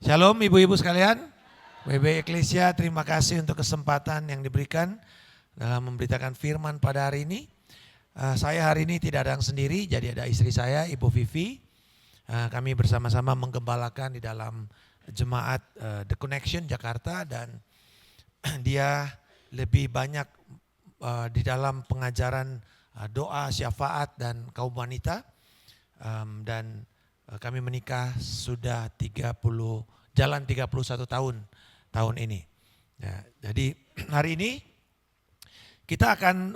Shalom ibu-ibu sekalian, WB Eklesia terima kasih untuk kesempatan yang diberikan dalam memberitakan firman pada hari ini. Saya hari ini tidak datang sendiri, jadi ada istri saya, Ibu Vivi. Kami bersama-sama menggembalakan di dalam jemaat The Connection Jakarta dan dia lebih banyak di dalam pengajaran doa, syafaat dan kaum wanita. Dan kami menikah sudah jalan 31 tahun ini. Ya, jadi hari ini kita akan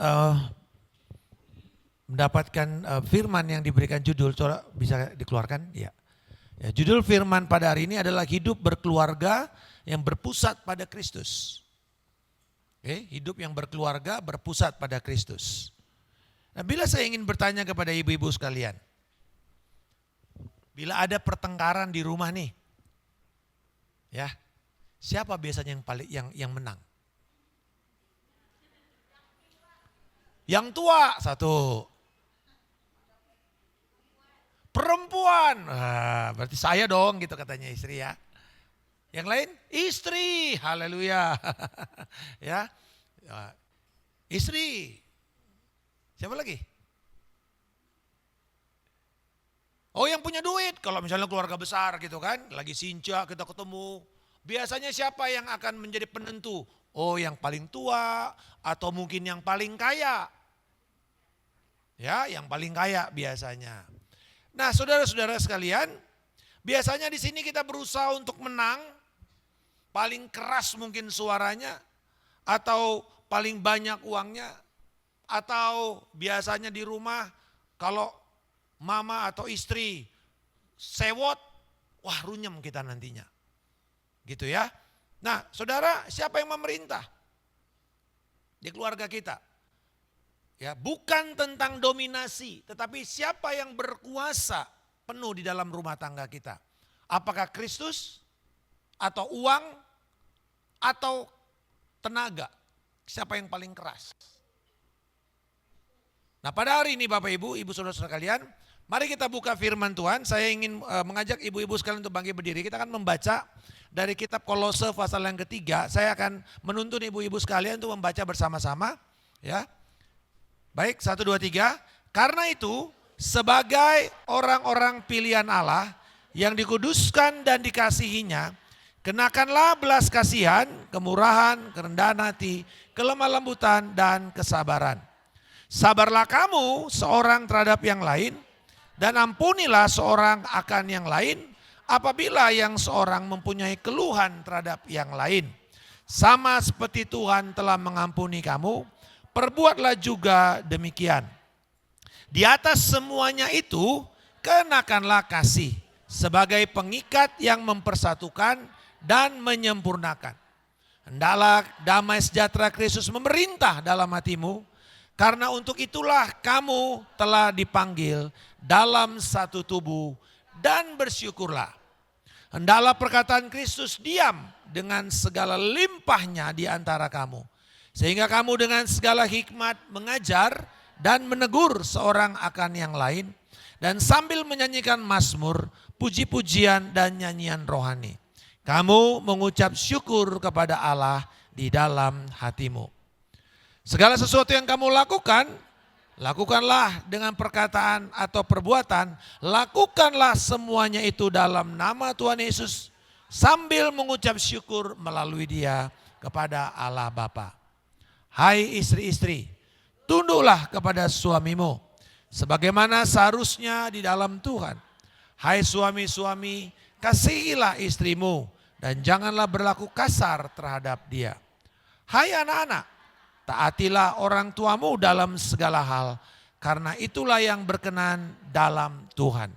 mendapatkan firman yang diberikan judul, coba bisa dikeluarkan? Ya. Ya, judul firman pada hari ini adalah hidup berkeluarga yang berpusat pada Kristus. Hidup yang berkeluarga berpusat pada Kristus. Nah, bila saya ingin bertanya kepada ibu-ibu sekalian, bila ada pertengkaran di rumah nih, ya, siapa biasanya yang menang? Yang tua satu, perempuan, berarti saya dong gitu katanya istri ya. Yang lain istri, haleluya, ya, istri. Siapa lagi? Oh yang punya duit, kalau misalnya keluarga besar gitu kan, lagi sinca kita ketemu. Biasanya siapa yang akan menjadi penentu? Oh yang paling tua atau mungkin yang paling kaya. Ya yang paling kaya biasanya. Nah saudara-saudara sekalian, biasanya di sini kita berusaha untuk menang. Paling keras mungkin suaranya, atau paling banyak uangnya, atau biasanya di rumah kalau mama atau istri sewot, wah runyem kita nantinya. Gitu ya. Nah saudara, siapa yang memerintah di keluarga kita? Ya, bukan tentang dominasi, tetapi siapa yang berkuasa penuh di dalam rumah tangga kita. Apakah Kristus atau uang atau tenaga? Siapa yang paling keras? Nah pada hari ini Bapak Ibu, Ibu Saudara-saudara kalian, mari kita buka firman Tuhan. Saya ingin mengajak ibu-ibu sekalian untuk bangkit berdiri. Kita akan membaca dari kitab Kolose pasal yang ketiga. Saya akan menuntun ibu-ibu sekalian untuk membaca bersama-sama. Ya, baik 1, 2, 3. Karena itu sebagai orang-orang pilihan Allah yang dikuduskan dan dikasihinya, kenakanlah belas kasihan, kemurahan, kerendahan hati, kelemah lembutan dan kesabaran. Sabarlah kamu seorang terhadap yang lain, dan ampunilah seorang akan yang lain apabila yang seorang mempunyai keluhan terhadap yang lain. Sama seperti Tuhan telah mengampuni kamu, perbuatlah juga demikian. Di atas semuanya itu, kenakanlah kasih sebagai pengikat yang mempersatukan dan menyempurnakan. Hendaklah damai sejahtera Kristus memerintah dalam hatimu, karena untuk itulah kamu telah dipanggil dalam satu tubuh, dan bersyukurlah. Hendaklah perkataan Kristus diam dengan segala limpahnya di antara kamu, sehingga kamu dengan segala hikmat mengajar dan menegur seorang akan yang lain, dan sambil menyanyikan mazmur, puji-pujian dan nyanyian rohani, kamu mengucap syukur kepada Allah di dalam hatimu. Segala sesuatu yang kamu lakukan, lakukanlah dengan perkataan atau perbuatan, lakukanlah semuanya itu dalam nama Tuhan Yesus, sambil mengucap syukur melalui Dia kepada Allah Bapa. Hai istri-istri, tunduklah kepada suamimu sebagaimana seharusnya di dalam Tuhan. Hai suami-suami, kasihilah istrimu dan janganlah berlaku kasar terhadap dia. Hai anak-anak, taatilah orang tuamu dalam segala hal, karena itulah yang berkenan dalam Tuhan.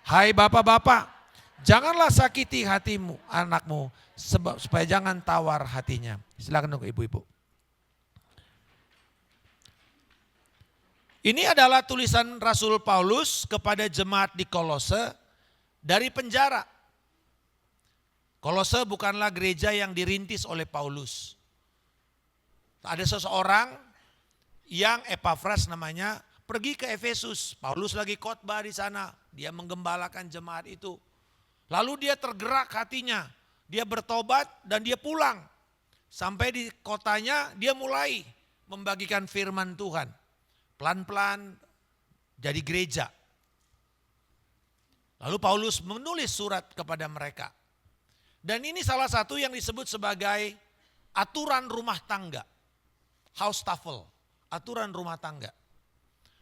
Hai bapak-bapak, janganlah sakiti hatimu anakmu, supaya jangan tawar hatinya. Silakan untuk ibu-ibu. Ini adalah tulisan Rasul Paulus kepada jemaat di Kolose dari penjara. Kolose bukanlah gereja yang dirintis oleh Paulus. Ada seseorang yang Epafras namanya pergi ke Efesus. Paulus lagi khotbah di sana, dia menggembalakan jemaat itu. Lalu dia tergerak hatinya, dia bertobat dan dia pulang. Sampai di kotanya dia mulai membagikan firman Tuhan. Pelan-pelan jadi gereja. Lalu Paulus menulis surat kepada mereka. Dan ini salah satu yang disebut sebagai aturan rumah tangga. House tafel, aturan rumah tangga.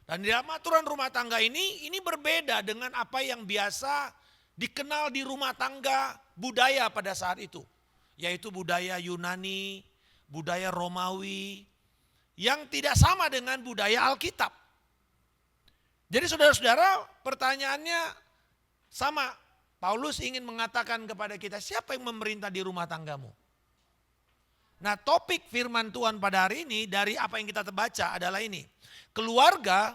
Dan di dalam aturan rumah tangga ini berbeda dengan apa yang biasa dikenal di rumah tangga budaya pada saat itu. Yaitu budaya Yunani, budaya Romawi, yang tidak sama dengan budaya Alkitab. Jadi saudara-saudara, pertanyaannya sama. Paulus ingin mengatakan kepada kita, siapa yang memerintah di rumah tanggamu? Nah, topik firman Tuhan pada hari ini dari apa yang kita baca adalah ini. Keluarga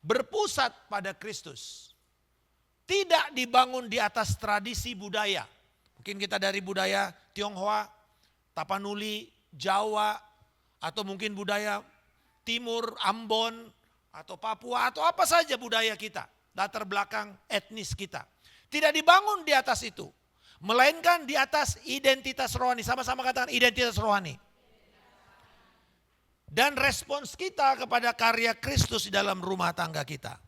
berpusat pada Kristus. Tidak dibangun di atas tradisi budaya. Mungkin kita dari budaya Tionghoa, Tapanuli, Jawa, atau mungkin budaya Timur, Ambon, atau Papua, atau apa saja budaya kita. Latar belakang etnis kita. Tidak dibangun di atas itu. Melainkan di atas identitas rohani. Sama-sama katakan identitas rohani. Dan respons kita kepada karya Kristus di dalam rumah tangga kita.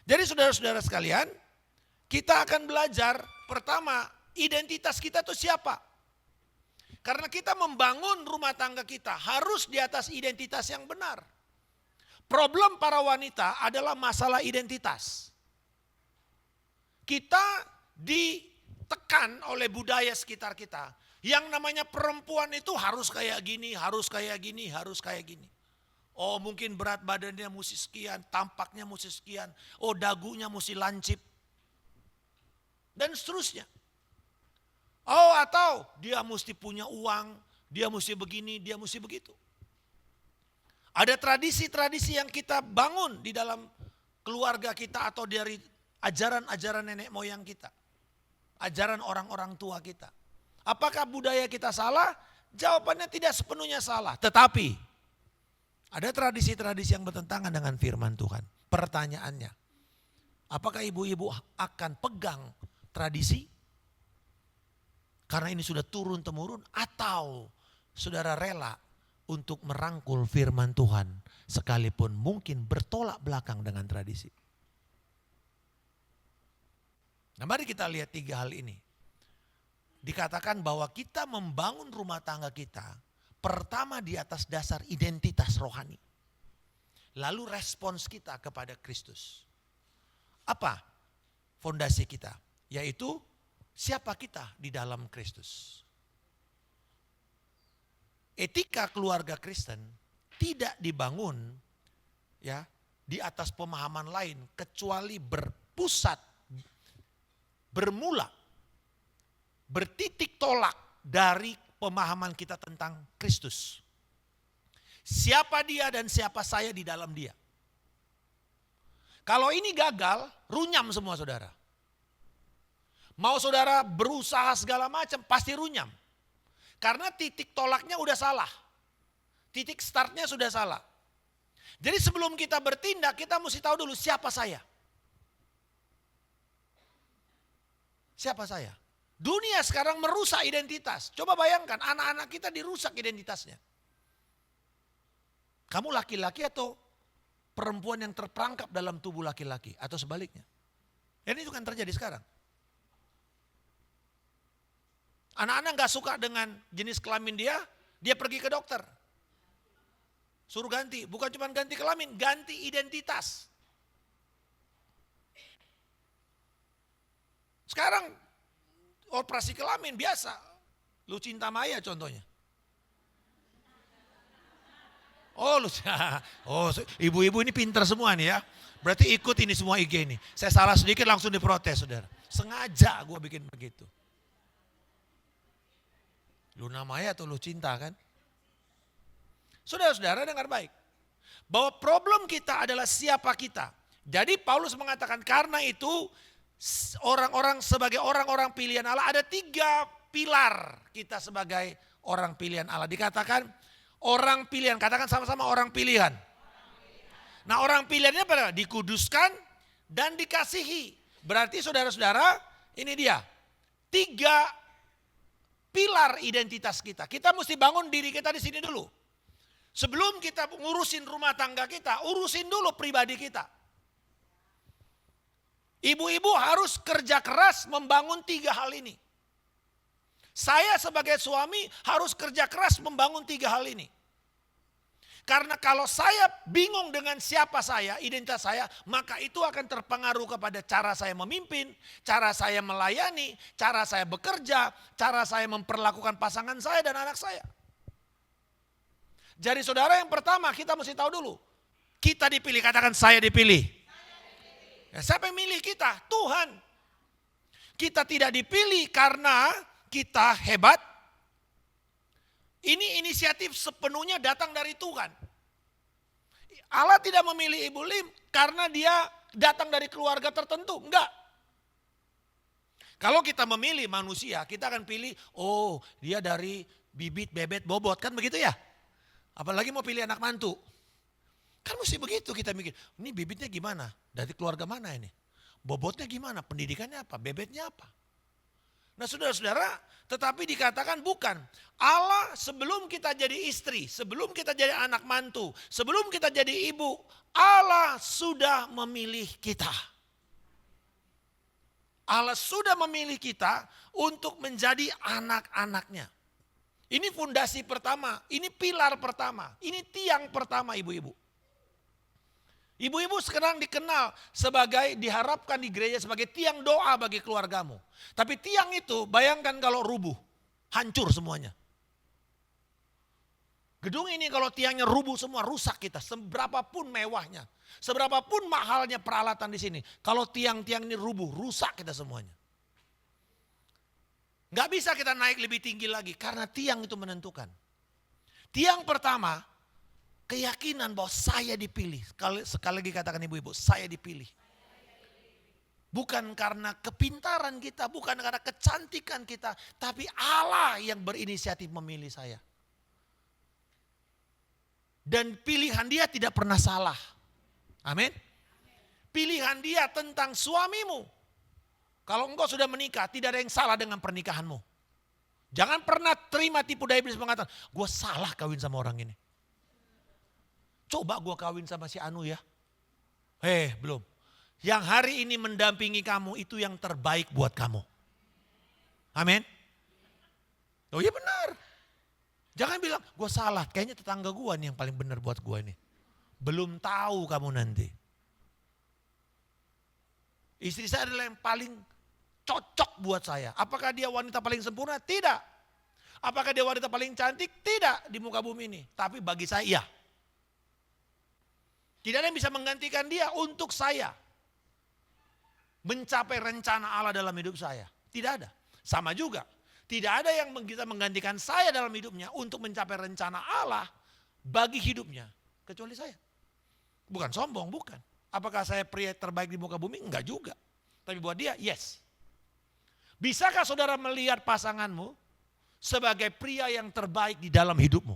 Jadi saudara-saudara sekalian, kita akan belajar pertama identitas kita itu siapa. Karena kita membangun rumah tangga kita harus di atas identitas yang benar. Problem para wanita adalah masalah identitas. Kita ditekan oleh budaya sekitar kita. Yang namanya perempuan itu harus kayak gini, harus kayak gini, harus kayak gini. Oh mungkin berat badannya mesti sekian, tampaknya mesti sekian. Oh dagunya mesti lancip. Dan seterusnya. Oh atau dia mesti punya uang, dia mesti begini, dia mesti begitu. Ada tradisi-tradisi yang kita bangun di dalam keluarga kita atau dari ajaran-ajaran nenek moyang kita. Ajaran orang-orang tua kita. Apakah budaya kita salah? Jawabannya tidak sepenuhnya salah. Tetapi ada tradisi-tradisi yang bertentangan dengan firman Tuhan. Pertanyaannya, apakah ibu-ibu akan pegang tradisi? Karena ini sudah turun-temurun, atau saudara rela untuk merangkul firman Tuhan sekalipun mungkin bertolak belakang dengan tradisi. Nah mari kita lihat 3 hal ini. Dikatakan bahwa kita membangun rumah tangga kita pertama di atas dasar identitas rohani. Lalu respons kita kepada Kristus. Apa fondasi kita? Yaitu siapa kita di dalam Kristus. Etika keluarga Kristen tidak dibangun ya di atas pemahaman lain kecuali berpusat, bermula, bertitik tolak dari pemahaman kita tentang Kristus. Siapa dia dan siapa saya di dalam dia. Kalau ini gagal, runyam semua saudara. Mau saudara berusaha segala macam, pasti runyam. Karena titik tolaknya udah salah. Titik startnya sudah salah. Jadi sebelum kita bertindak, kita mesti tahu dulu siapa saya. Siapa saya? Dunia sekarang merusak identitas. Coba bayangkan anak-anak kita dirusak identitasnya. Kamu laki-laki atau perempuan yang terperangkap dalam tubuh laki-laki atau sebaliknya. Ini juga yang terjadi sekarang. Anak-anak gak suka dengan jenis kelamin dia pergi ke dokter. Suruh ganti, bukan cuma ganti kelamin, ganti identitas. Sekarang operasi kelamin biasa. Lucinta Maya contohnya. Ibu-ibu ini pintar semua nih ya. Berarti ikut ini semua IG ini. Saya salah sedikit langsung diprotes saudara. Sengaja gue bikin begitu. Luna Maya atau Lucinta kan? Saudara-saudara dengar baik. Bahwa problem kita adalah siapa kita. Jadi Paulus mengatakan karena itu orang-orang sebagai orang-orang pilihan Allah ada 3 pilar kita sebagai orang pilihan Allah. Dikatakan orang pilihan, katakan sama-sama orang pilihan. Nah orang pilihannya apa? Dikuduskan dan dikasihi. Berarti saudara-saudara ini dia. Tiga pilar identitas kita. Kita mesti bangun diri kita di sini dulu. Sebelum kita ngurusin rumah tangga kita, urusin dulu pribadi kita. Ibu-ibu harus kerja keras membangun tiga hal ini. Saya sebagai suami harus kerja keras membangun tiga hal ini. Karena kalau saya bingung dengan siapa saya, identitas saya, maka itu akan terpengaruh kepada cara saya memimpin, cara saya melayani, cara saya bekerja, cara saya memperlakukan pasangan saya dan anak saya. Jadi saudara, yang pertama kita mesti tahu dulu, kita dipilih, katakan saya dipilih. Ya, siapa yang milih kita? Tuhan. Kita tidak dipilih karena kita hebat. Ini inisiatif sepenuhnya datang dari Tuhan. Allah tidak memilih Ibu Lim karena dia datang dari keluarga tertentu. Enggak. Kalau kita memilih manusia, kita akan pilih, oh dia dari bibit, bebet, bobot. Kan begitu ya? Apalagi mau pilih anak mantu. Kan mesti begitu kita mikir, ini bibitnya gimana? Dari keluarga mana ini? Bobotnya gimana? Pendidikannya apa? Bebetnya apa? Nah saudara-saudara, tetapi dikatakan bukan. Allah sebelum kita jadi istri, sebelum kita jadi anak mantu, sebelum kita jadi ibu, Allah sudah memilih kita. Allah sudah memilih kita untuk menjadi anak-anaknya. Ini fondasi pertama, ini pilar pertama, ini tiang pertama ibu-ibu. Ibu-ibu sekarang dikenal sebagai, diharapkan di gereja sebagai tiang doa bagi keluargamu. Tapi tiang itu bayangkan kalau rubuh, hancur semuanya. Gedung ini kalau tiangnya rubuh semua, rusak kita. Seberapapun mewahnya, seberapapun mahalnya peralatan di sini. Kalau tiang-tiang ini rubuh, rusak kita semuanya. Gak bisa kita naik lebih tinggi lagi karena tiang itu menentukan. Tiang pertama, keyakinan bahwa saya dipilih. Sekali lagi katakan ibu-ibu, saya dipilih. Bukan karena kepintaran kita, bukan karena kecantikan kita, tapi Allah yang berinisiatif memilih saya. Dan pilihan dia tidak pernah salah. Amin. Pilihan dia tentang suamimu. Kalau engkau sudah menikah, tidak ada yang salah dengan pernikahanmu. Jangan pernah terima tipu daya iblis mengatakan, gue salah kawin sama orang ini. Coba gue kawin sama si Anu ya. Belum. Yang hari ini mendampingi kamu itu yang terbaik buat kamu. Amin. Oh iya benar. Jangan bilang gue salah. Kayaknya tetangga gue nih yang paling benar buat gue ini. Belum tahu kamu nanti. Istri saya adalah yang paling cocok buat saya. Apakah dia wanita paling sempurna? Tidak. Apakah dia wanita paling cantik? Tidak di muka bumi ini. Tapi bagi saya iya. Tidak ada yang bisa menggantikan dia untuk saya. Mencapai rencana Allah dalam hidup saya. Tidak ada. Sama juga. Tidak ada yang bisa menggantikan saya dalam hidupnya untuk mencapai rencana Allah bagi hidupnya. Kecuali saya. Bukan sombong, bukan. Apakah saya pria terbaik di muka bumi? Enggak juga. Tapi buat dia, yes. Bisakah saudara melihat pasanganmu sebagai pria yang terbaik di dalam hidupmu?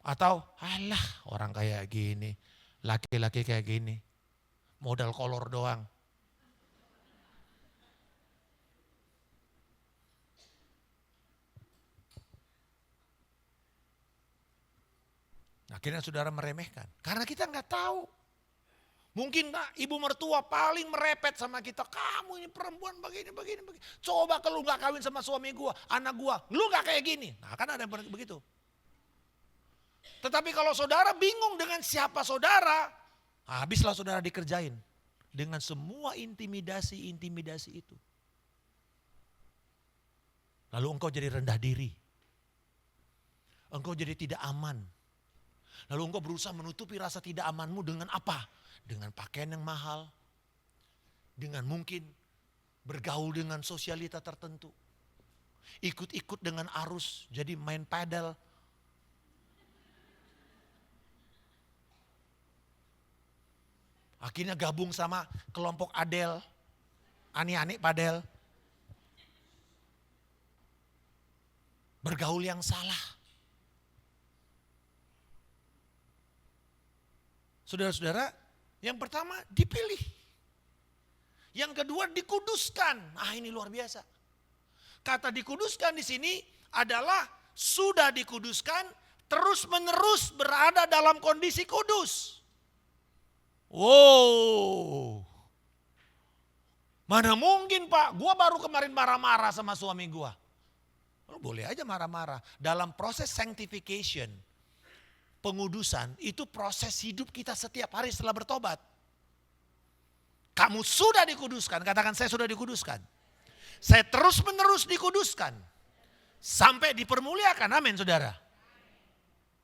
Atau, alah orang kayak gini, laki-laki kayak gini, modal kolor doang. Akhirnya saudara meremehkan. Karena kita nggak tahu. Mungkin ibu mertua paling merepet sama kita. Kamu ini perempuan begini. Coba kalau nggak kawin sama suami gua, anak gua, lu nggak kayak gini. Nah kan ada yang begitu. Tetapi kalau saudara bingung dengan siapa saudara, habislah saudara dikerjain. Dengan semua intimidasi itu. Lalu engkau jadi rendah diri. Engkau jadi tidak aman. Lalu engkau berusaha menutupi rasa tidak amanmu dengan apa? Dengan pakaian yang mahal. Dengan mungkin bergaul dengan sosialita tertentu. Ikut-ikut dengan arus, jadi main padel. Akhirnya gabung sama kelompok Adel. Ani-ani padel. Bergaul yang salah. Saudara-saudara, yang pertama dipilih. Yang kedua dikuduskan. Nah ini luar biasa. Kata dikuduskan di sini adalah sudah dikuduskan, terus menerus berada dalam kondisi kudus. Wow. Mana mungkin Pak, gua baru kemarin marah-marah sama suami gua. Boleh aja marah-marah. Dalam proses sanctification, pengudusan, itu proses hidup kita setiap hari setelah bertobat. Kamu sudah dikuduskan, katakan saya sudah dikuduskan. Saya terus menerus dikuduskan. Sampai dipermuliakan, amin saudara.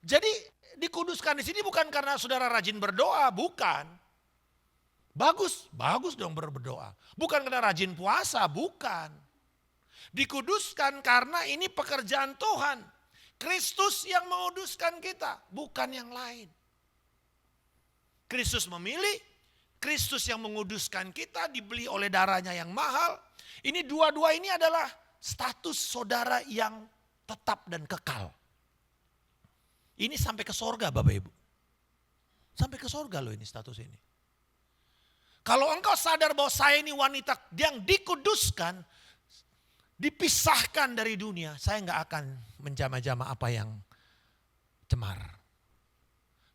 Jadi dikuduskan di sini bukan karena saudara rajin berdoa, bukan. Bagus dong berdoa. Bukan karena rajin puasa, bukan. Dikuduskan karena ini pekerjaan Tuhan. Kristus yang menguduskan kita, bukan yang lain. Kristus memilih, Kristus yang menguduskan kita, dibeli oleh darahnya yang mahal. Ini dua-dua ini adalah status saudara yang tetap dan kekal. Ini sampai ke sorga Bapak Ibu. Sampai ke sorga loh ini status ini. Kalau engkau sadar bahwa saya ini wanita yang dikuduskan, dipisahkan dari dunia, saya nggak akan menjama-jama apa yang cemar.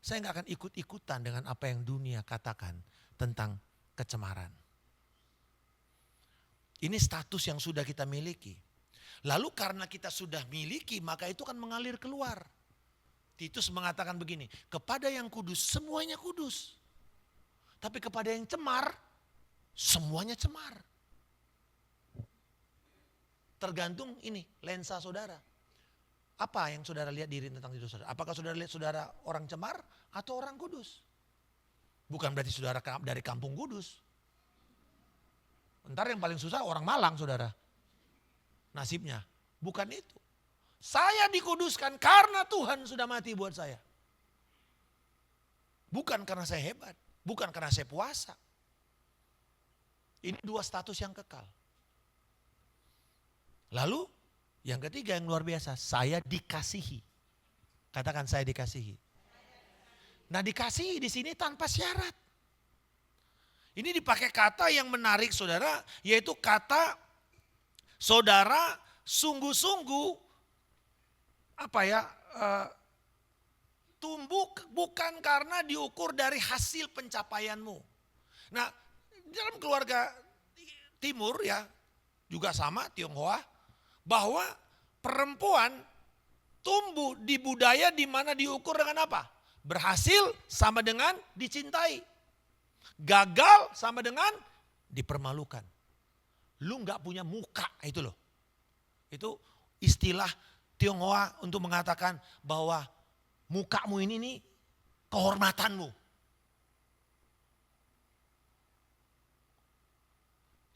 Saya nggak akan ikut-ikutan dengan apa yang dunia katakan tentang kecemaran. Ini status yang sudah kita miliki. Lalu karena kita sudah miliki, maka itu akan mengalir keluar. Titus mengatakan begini, kepada yang kudus semuanya kudus. Tapi kepada yang cemar, semuanya cemar. Tergantung ini lensa saudara. Apa yang saudara lihat diri tentang diri saudara? Apakah saudara lihat saudara orang cemar atau orang kudus? Bukan berarti saudara dari kampung kudus. Ntar yang paling susah orang Malang saudara. Nasibnya. Bukan itu. Saya dikuduskan karena Tuhan sudah mati buat saya. Bukan karena saya hebat. Bukan karena saya puasa. Ini dua status yang kekal. Lalu yang ketiga yang luar biasa. Saya dikasihi. Katakan saya dikasihi. Nah dikasihi di sini tanpa syarat. Ini dipakai kata yang menarik saudara, yaitu kata saudara sungguh-sungguh tumbuh bukan karena diukur dari hasil pencapaianmu. Nah dalam keluarga timur ya juga sama Tionghoa, bahwa perempuan tumbuh di budaya di mana diukur dengan apa? Berhasil sama dengan dicintai. Gagal sama dengan dipermalukan. Lu gak punya muka itu loh. Itu istilah Tionghoa untuk mengatakan bahwa mukamu ini nih kehormatanmu.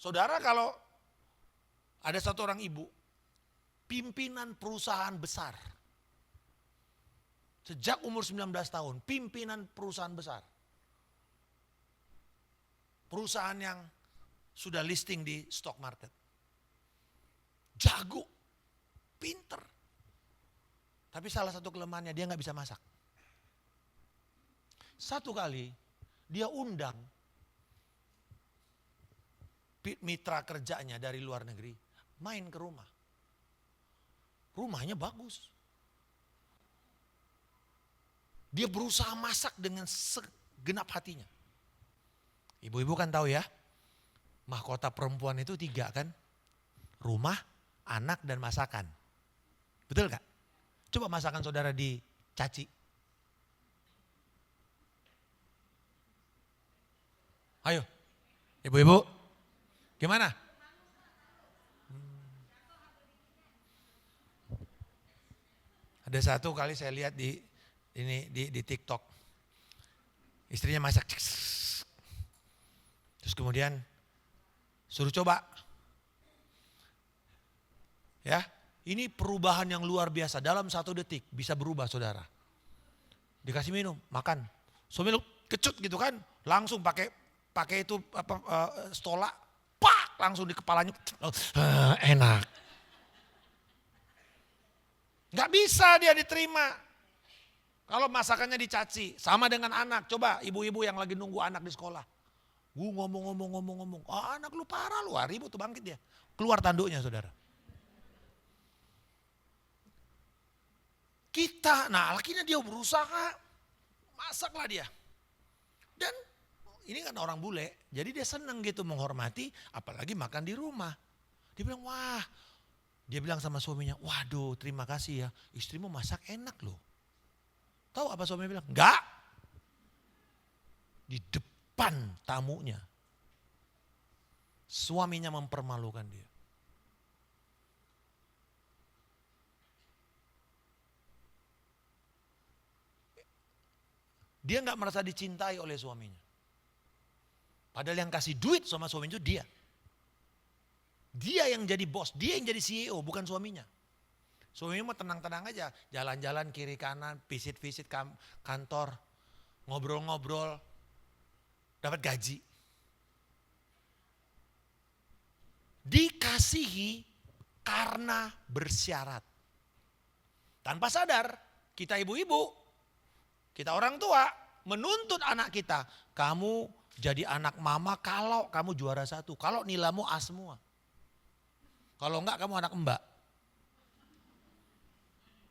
Saudara kalau ada satu orang ibu, pimpinan perusahaan besar. Sejak umur 19 tahun, pimpinan perusahaan besar. Perusahaan yang sudah listing di stock market. Jago, pinter. Tapi salah satu kelemahannya dia gak bisa masak. Satu kali dia undang mitra kerjanya dari luar negeri main ke rumah. Rumahnya bagus. Dia berusaha masak dengan segenap hatinya. Ibu-ibu kan tahu ya, mahkota perempuan itu 3 kan. Rumah, anak, dan masakan. Betul gak? Coba masakan saudara dicaci. Ayo, ibu-ibu, gimana? Ada satu kali saya lihat di TikTok. Istrinya masak. Terus kemudian suruh coba. Ya, ini perubahan yang luar biasa. Dalam 1 detik bisa berubah saudara. Dikasih minum, makan. So minum, kecut gitu kan. Langsung pakai itu stolak. Pak, langsung di kepalanya. Enak. Gak bisa dia diterima. Kalau masakannya dicaci. Sama dengan anak. Coba ibu-ibu yang lagi nunggu anak di sekolah. Ngomong. Oh, anak lu parah lu, ribut tuh bangkit dia. Keluar tanduknya saudara. Nah akhirnya dia berusaha, masaklah dia. Dan ini kan orang bule, jadi dia seneng gitu menghormati, apalagi makan di rumah. Dia bilang, dia bilang sama suaminya, waduh terima kasih ya, istrimu masak enak loh. Tahu apa suaminya bilang? Enggak. Di depan tamunya, suaminya mempermalukan dia. Dia nggak merasa dicintai oleh suaminya. Padahal yang kasih duit sama suaminya itu dia. Dia yang jadi bos, dia yang jadi CEO, bukan suaminya. Suaminya mau tenang-tenang aja, jalan-jalan kiri kanan, visit-visit kantor, ngobrol-ngobrol, dapat gaji. Dikasihi karena bersyarat. Tanpa sadar, kita ibu-ibu, kita orang tua menuntut anak kita, kamu jadi anak mama kalau kamu juara 1, kalau nilaimu A semua. Kalau enggak kamu anak mbak.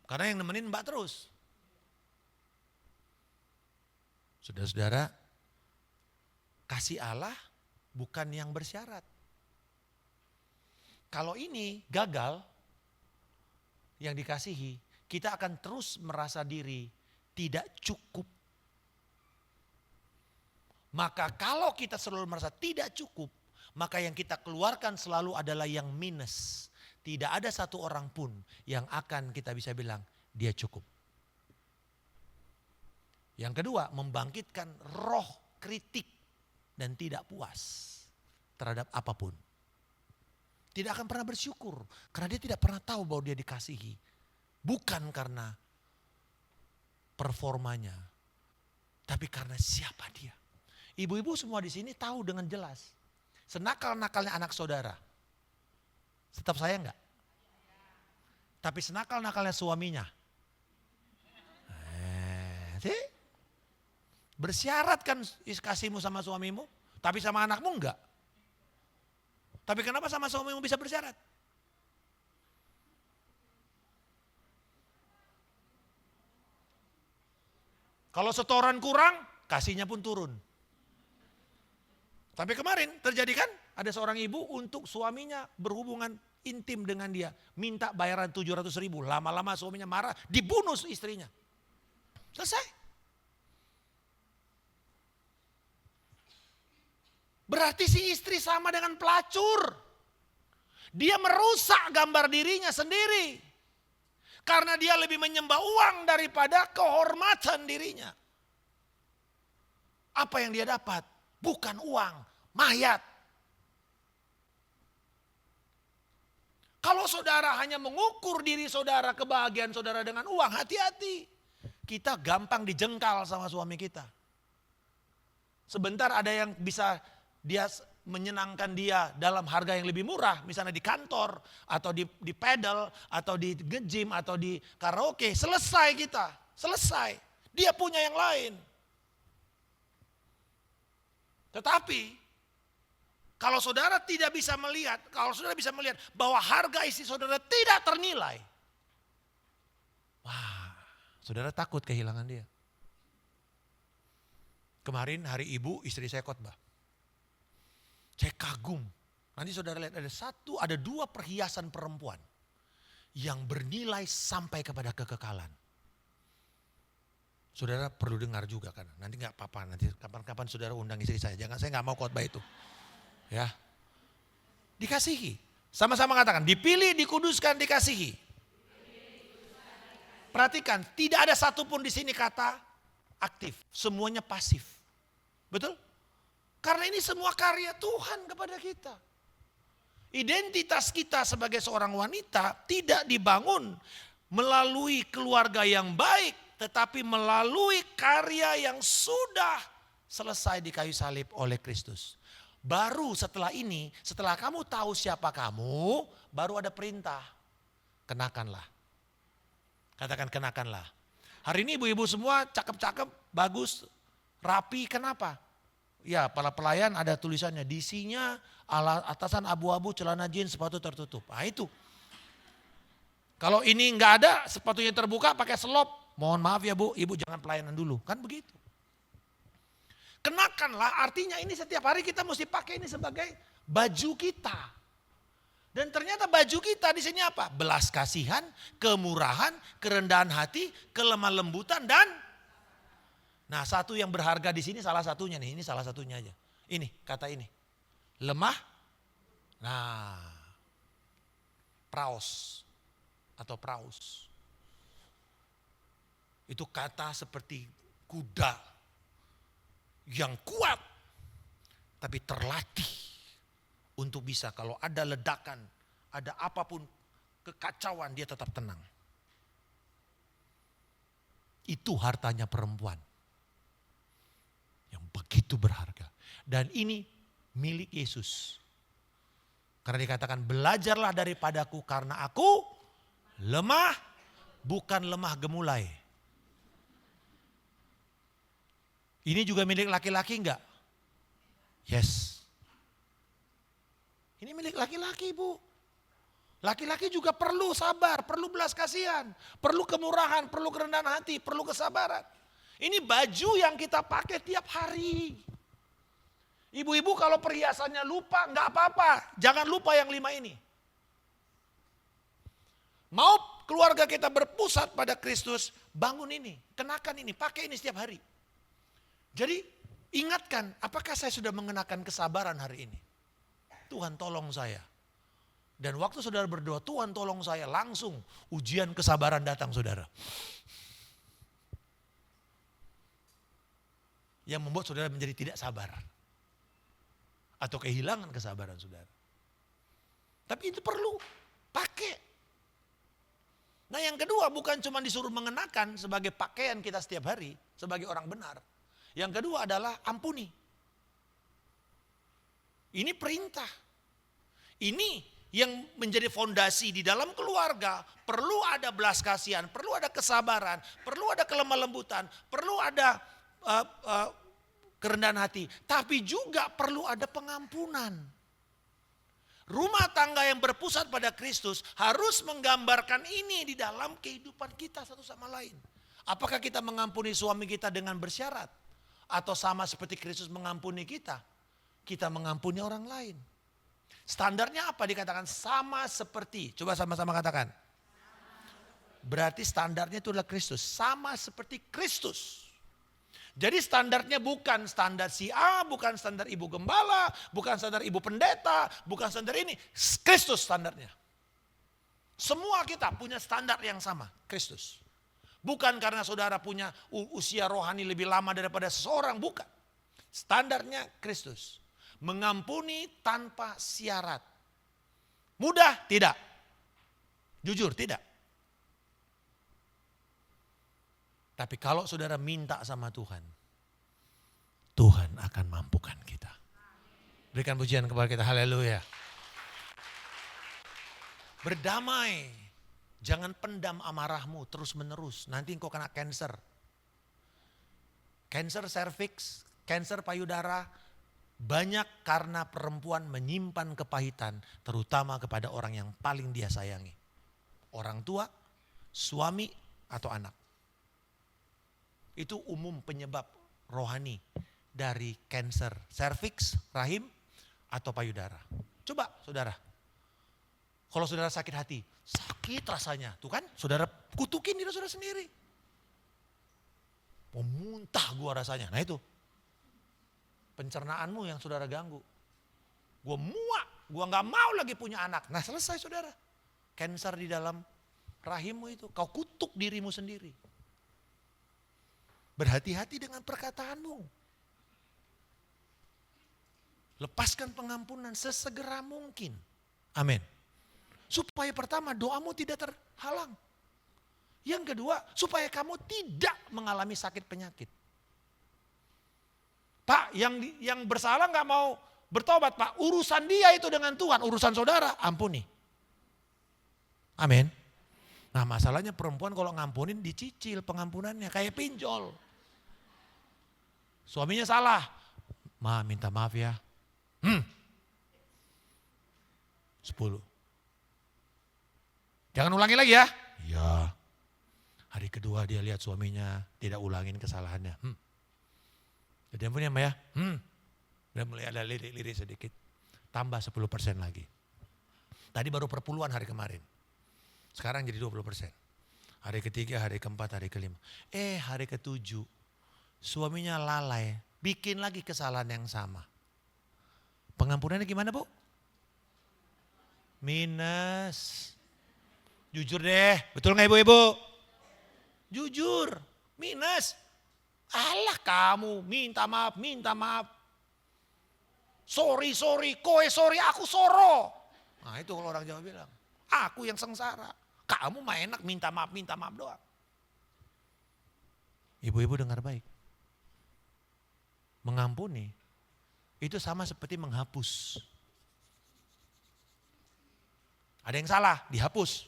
Karena yang nemenin mbak terus. Saudara-saudara, kasih Allah bukan yang bersyarat. Kalau ini gagal, yang dikasihi, kita akan terus merasa diri tidak cukup. Maka kalau kita selalu merasa tidak cukup, maka yang kita keluarkan selalu adalah yang minus. Tidak ada satu orang pun yang akan kita bisa bilang dia cukup. Yang kedua, membangkitkan roh kritik dan tidak puas terhadap apapun. Tidak akan pernah bersyukur karena dia tidak pernah tahu bahwa dia dikasihi. Bukan karena performanya, tapi karena siapa dia. Ibu-ibu semua di sini tahu dengan jelas. Senakal-nakalnya anak saudara, tetap sayang enggak? Tapi senakal-nakalnya suaminya. Bersyarat kan kasihmu sama suamimu, tapi sama anakmu enggak. Tapi kenapa sama suamimu bisa bersyarat? Kalau setoran kurang, kasihnya pun turun. Sampai kemarin terjadi kan, ada seorang ibu untuk suaminya berhubungan intim dengan dia. Minta bayaran 700.000, lama-lama suaminya marah, dibunuh istrinya. Selesai. Berarti si istri sama dengan pelacur. Dia merusak gambar dirinya sendiri. Karena dia lebih menyembah uang daripada kehormatan dirinya. Apa yang dia dapat? Bukan uang, mayat. Kalau saudara hanya mengukur diri saudara, kebahagiaan saudara dengan uang, hati-hati. Kita gampang dijengkal sama suami kita. Sebentar ada yang bisa dia menyenangkan dia dalam harga yang lebih murah, misalnya di kantor atau di pedal atau di gym atau di karaoke, selesai kita, selesai. Dia punya yang lain. Tetapi kalau saudara tidak bisa melihat, kalau saudara bisa melihat bahwa harga istri saudara tidak ternilai, wah, saudara takut kehilangan dia. Kemarin hari ibu istri saya khotbah. Saya kagum. Nanti saudara lihat ada 2 perhiasan perempuan yang bernilai sampai kepada kekekalan. Saudara perlu dengar juga kan. Nanti nggak apa-apa. Nanti kapan-kapan saudara undang istri saya. Saya nggak mau khotbah itu. Ya, dikasihi. Sama-sama katakan. Dipilih, dikuduskan, dikasihi. Perhatikan, tidak ada satupun di sini kata aktif. Semuanya pasif. Betul? Karena ini semua karya Tuhan kepada kita. Identitas kita sebagai seorang wanita tidak dibangun melalui keluarga yang baik, tetapi melalui karya yang sudah selesai di kayu salib oleh Kristus. Baru setelah ini, setelah kamu tahu siapa kamu, baru ada perintah. Kenakanlah. Katakan kenakanlah. Hari ini ibu-ibu semua cakep-cakep, bagus, rapi, kenapa? Ya, para pelayan ada tulisannya, disinya atasan abu-abu, celana jeans, sepatu tertutup. Nah itu. Kalau ini nggak ada, sepatunya terbuka pakai selop. Mohon maaf ya Bu, Ibu jangan pelayanan dulu. Kan begitu. Kenakanlah, artinya ini setiap hari kita mesti pakai ini sebagai baju kita. Dan ternyata baju kita di sini apa? Belas kasihan, kemurahan, kerendahan hati, kelemah lembutan dan nah satu yang berharga di sini salah satunya nih, ini salah satunya aja. Ini kata ini. Lemah. Nah. Praus atau praus. Itu kata seperti kuda yang kuat tapi terlatih untuk bisa kalau ada ledakan, ada apapun kekacauan dia tetap tenang. Itu hartanya perempuan yang begitu berharga. Dan ini milik Yesus. Karena dikatakan belajarlah daripadaku karena aku lemah bukan lemah gemulai. Ini juga milik laki-laki enggak? Yes. Ini milik laki-laki Bu. Laki-laki juga perlu sabar, perlu belas kasihan, perlu kemurahan, perlu kerendahan hati, perlu kesabaran. Ini baju yang kita pakai tiap hari. Ibu-ibu kalau perhiasannya lupa enggak apa-apa, jangan lupa yang 5 ini. Mau keluarga kita berpusat pada Kristus, bangun ini, kenakan ini, pakai ini setiap hari. Jadi ingatkan, apakah saya sudah mengenakan kesabaran hari ini? Tuhan tolong saya. Dan waktu saudara berdoa, Tuhan tolong saya, langsung ujian kesabaran datang saudara. Yang membuat saudara menjadi tidak sabar. Atau kehilangan kesabaran saudara. Tapi itu perlu, pakai. Nah yang kedua bukan cuma disuruh mengenakan sebagai pakaian kita setiap hari, sebagai orang benar. Yang kedua adalah ampuni. Ini perintah. Ini yang menjadi fondasi di dalam keluarga. Perlu ada belas kasihan, perlu ada kesabaran, perlu ada kelemah lembutan, perlu ada kerendahan hati. Tapi juga perlu ada pengampunan. Rumah tangga yang berpusat pada Kristus harus menggambarkan ini di dalam kehidupan kita satu sama lain. Apakah kita mengampuni suami kita dengan bersyarat? Atau sama seperti Kristus mengampuni kita, kita mengampuni orang lain. Standarnya apa dikatakan? Sama seperti, coba sama-sama katakan. Berarti standarnya itu adalah Kristus, sama seperti Kristus. Jadi standarnya bukan standar si A, bukan standar ibu gembala, bukan standar ibu pendeta, bukan standar ini. Kristus standarnya. Semua kita punya standar yang sama, Kristus. Bukan karena saudara punya usia rohani lebih lama daripada seseorang, bukan. Standarnya Kristus. Mengampuni tanpa syarat. Mudah? Tidak. Jujur, tidak. Tapi kalau saudara minta sama Tuhan, Tuhan akan mampukan kita. Berikan pujian kepada kita, haleluya. Berdamai. Jangan pendam amarahmu terus menerus, nanti engkau kena cancer. Cancer cervix, cancer payudara, banyak karena perempuan menyimpan kepahitan, terutama kepada orang yang paling dia sayangi. Orang tua, suami, atau anak. Itu umum penyebab rohani dari cancer cervix, rahim, atau payudara. Coba saudara, kalau saudara sakit hati, sakit rasanya. Tuh kan, saudara kutukin diri saudara sendiri. Mau muntah gua rasanya. Nah itu, pencernaanmu yang saudara ganggu. Gua muak, gua gak mau lagi punya anak. Nah selesai saudara. Cancer di dalam rahimmu itu, kau kutuk dirimu sendiri. Berhati-hati dengan perkataanmu. Lepaskan pengampunan sesegera mungkin. Amin. Supaya pertama doamu tidak terhalang. Yang kedua supaya kamu tidak mengalami sakit penyakit. Pak yang bersalah gak mau bertobat Pak. Urusan dia itu dengan Tuhan, urusan saudara ampuni. Amin. Nah masalahnya perempuan kalau ngampunin dicicil pengampunannya kayak pinjol. Suaminya salah, Ma minta maaf ya. 10. Jangan ulangi lagi ya. Iya. Hari kedua dia lihat suaminya tidak ulangin kesalahannya. Jadi ampun ya Mbak ya. Udah mulai ada lirik-lirik sedikit. Tambah 10% lagi. Tadi baru perpuluhan hari kemarin. Sekarang jadi 20%. Hari ketiga, hari keempat, hari kelima. Hari ketujuh. Suaminya lalai. Bikin lagi kesalahan yang sama. Pengampunannya gimana Bu? Minus. Jujur deh. Betul gak ibu-ibu? Jujur. Minus. Alah kamu minta maaf. Sorry, kowe sorry, aku soro. Nah itu kalau orang Jawa bilang. Aku yang sengsara. Kamu mah enak minta maaf doang. Ibu-ibu dengar baik. Mengampuni itu sama seperti menghapus. Ada yang salah, dihapus.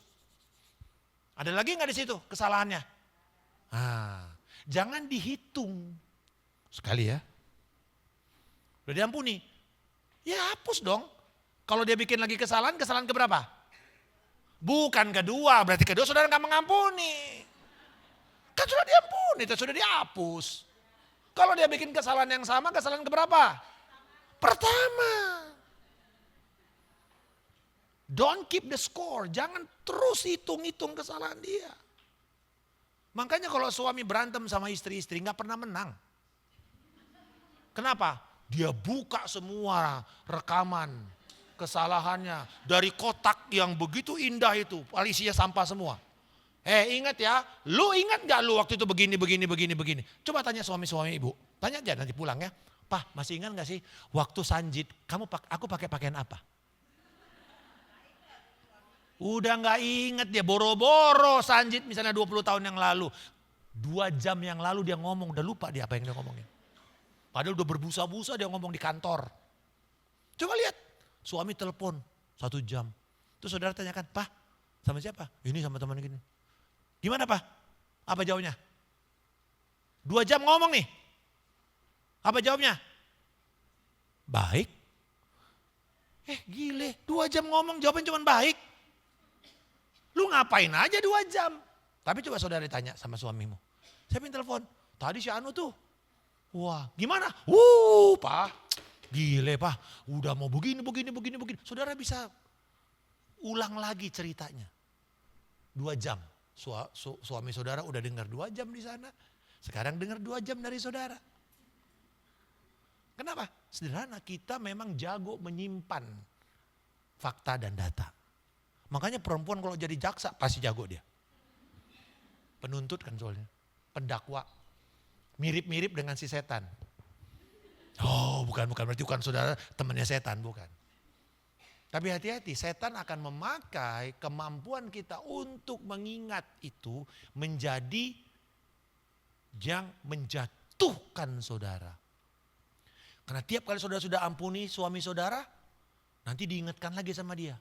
Ada lagi nggak di situ kesalahannya? Jangan dihitung. Sekali ya. Udah diampuni. Ya hapus dong. Kalau dia bikin lagi kesalahan keberapa? Bukan kedua, berarti kedua saudara nggak mengampuni. Kan sudah diampuni, itu sudah dihapus. Kalau dia bikin kesalahan yang sama, kesalahan keberapa? Pertama. Don't keep the score, jangan terus hitung-hitung kesalahan dia. Makanya kalau suami berantem sama istri-istri nggak pernah menang. Kenapa? Dia buka semua rekaman kesalahannya dari kotak yang begitu indah itu, isinya sampah semua. Ingat ya, lu ingat gak lu waktu itu begini. Coba tanya suami-suami ibu, tanya aja nanti pulang ya. Pak, masih ingat gak sih waktu sanjit aku pakai pakaian apa? Udah gak inget dia, boro-boro sanjit misalnya 20 tahun yang lalu. 2 jam yang lalu dia ngomong, udah lupa dia apa yang dia ngomongin. Padahal udah berbusa-busa dia ngomong di kantor. Coba lihat, suami telepon 1 jam. Terus saudara tanyakan, Pak sama siapa? Ini sama teman gini. Gimana Pak? Apa jawabnya? 2 jam ngomong nih. Apa jawabnya? Baik. Gile, 2 jam ngomong jawabannya cuma baik. Lu ngapain aja 2 jam? Tapi coba saudara tanya sama suamimu. Siapa yang telepon? Tadi si Anu tuh. Wah gimana? Pak. Gile Pak. Udah mau begini. Saudara bisa ulang lagi ceritanya. 2 jam. Suami saudara udah dengar 2 jam di sana. Sekarang dengar 2 jam dari saudara. Kenapa? Sederhana, kita memang jago menyimpan fakta dan data. Makanya perempuan kalau jadi jaksa pasti jago dia. Penuntut kan soalnya. Pendakwa. Mirip-mirip dengan si setan. Bukan berarti bukan saudara temannya setan, bukan. Tapi hati-hati, setan akan memakai kemampuan kita untuk mengingat itu menjadi yang menjatuhkan saudara. Karena tiap kali saudara sudah ampuni suami saudara, nanti diingatkan lagi sama dia.